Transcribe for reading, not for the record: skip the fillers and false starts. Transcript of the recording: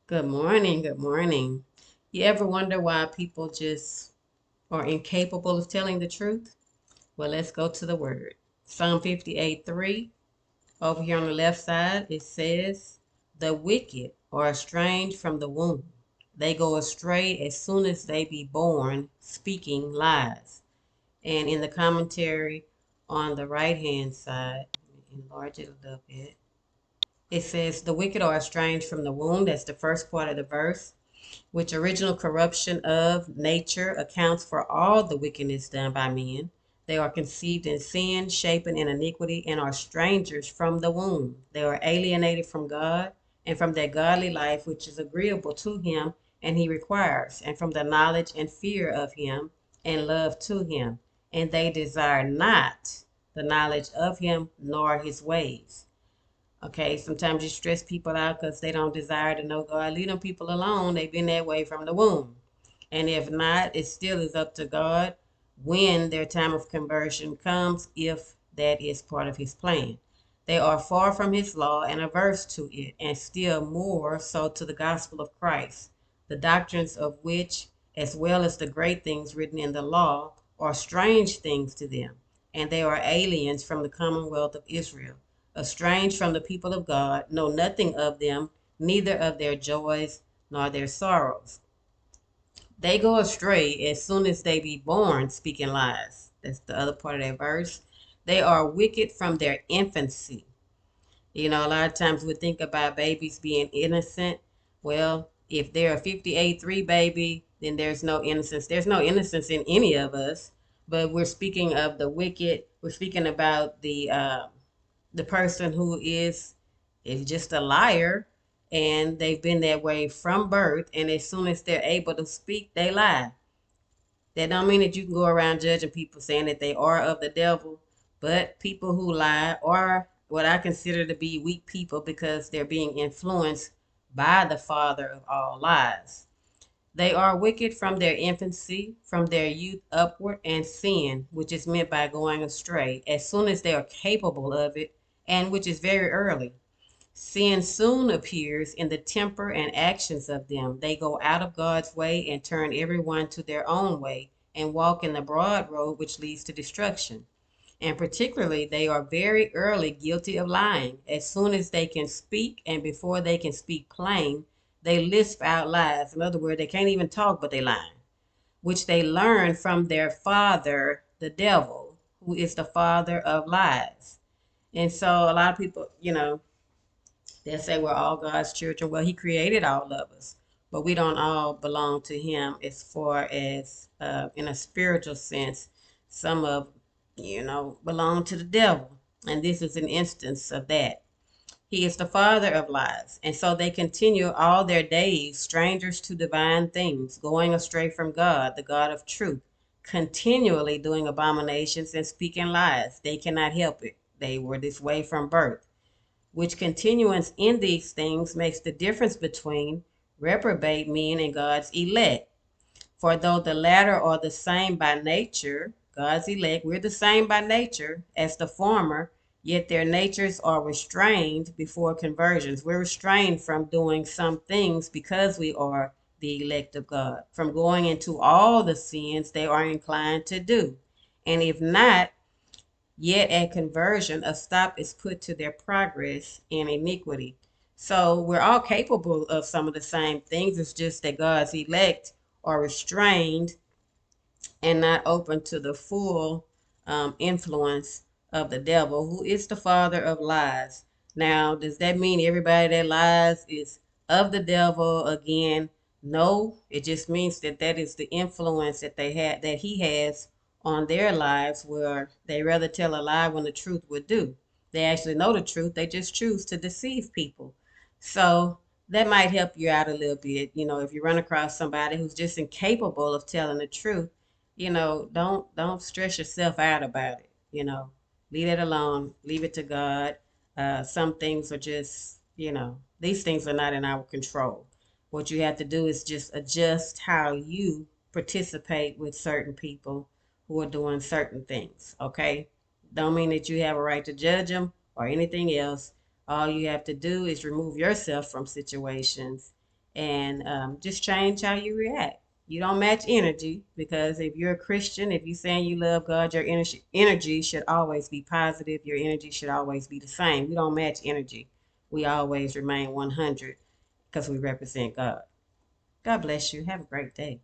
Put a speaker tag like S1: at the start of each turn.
S1: Good morning. Good morning. You ever wonder why people just are incapable of telling the truth? Well, let's go to the word. Psalm 58:3. Over here on the left side, it says, "The wicked are estranged from the womb. They go astray as soon as they be born, speaking lies." And in the commentary on the right hand side, let me enlarge it a little bit. It says, "The wicked are estranged from the womb." That's the first part of the verse. Which original corruption of nature accounts for all the wickedness done by men. They are conceived in sin, shapen in iniquity, and are strangers from the womb. They are alienated from God and from that godly life which is agreeable to him and he requires, and from the knowledge and fear of him and love to him. And they desire not the knowledge of him nor his ways. Okay, sometimes you stress people out because they don't desire to know God. Leave them people alone. They've been that way from the womb. And if not, it still is up to God when their time of conversion comes, if that is part of his plan. They are far from his law and averse to it, and still more so to the gospel of Christ, the doctrines of which, as well as the great things written in the law, are strange things to them, and they are aliens from the commonwealth of Israel, estranged from the people of God, know nothing of them, neither of their joys nor their sorrows. They go astray as soon as they be born, speaking lies. That's the other part of that verse. They are wicked from their infancy. You know, a lot of times we think about babies being innocent. Well, if they're a 58-3 baby, then there's no innocence. There's no innocence in any of us. But we're speaking of the wicked. We're speaking about the person who is just a liar, and they've been that way from birth, and as soon as they're able to speak, they lie. That don't mean that you can go around judging people saying that they are of the devil, but people who lie are what I consider to be weak people because they're being influenced by the father of all lies. They are wicked from their infancy, from their youth upward, and sin, which is meant by going astray, as soon as they are capable of it, and which is very early. Sin soon appears in the temper and actions of them. They go out of God's way and turn everyone to their own way and walk in the broad road which leads to destruction. And particularly, they are very early guilty of lying. As soon as they can speak and before they can speak plain, they lisp out lies. In other words, they can't even talk, but they lie, which they learn from their father, the devil, who is the father of lies. And so a lot of people, they say we're all God's children. Well, He created all of us, but we don't all belong to Him as far as in a spiritual sense. Some of, belong to the devil. And this is an instance of that. He is the father of lies. And so they continue all their days, strangers to divine things, going astray from God, the God of truth, continually doing abominations and speaking lies. They cannot help it. They were this way from birth, which continuance in these things makes the difference between reprobate men and God's elect. For though the latter are the same by nature, God's elect, we're the same by nature as the former, yet their natures are restrained before conversions. We're restrained from doing some things because we are the elect of God, from going into all the sins they are inclined to do. And if not, yet at conversion, a stop is put to their progress in iniquity. So we're all capable of some of the same things. It's just that God's elect are restrained and not open to the full influence of the devil, who is the father of lies. Now, does that mean everybody that lies is of the devil? Again, no. It just means that that is the influence that he has on their lives, where they rather tell a lie when the truth would do. They actually know the truth. They just choose to deceive people. So that might help you out a little bit. If you run across somebody who's just incapable of telling the truth, don't stress yourself out about it. Leave it alone. Leave it to God. Some things are just, these things are not in our control. What you have to do is just adjust how you participate with certain people who are doing certain things. Okay? Don't mean that you have a right to judge them or anything else. All you have to do is remove yourself from situations and just change how you react. You don't match energy, because if you're a Christian, if you're saying you love God, your energy should always be positive. Your energy should always be the same. We don't match energy. We always remain 100 because we represent God. God bless you. Have a great day.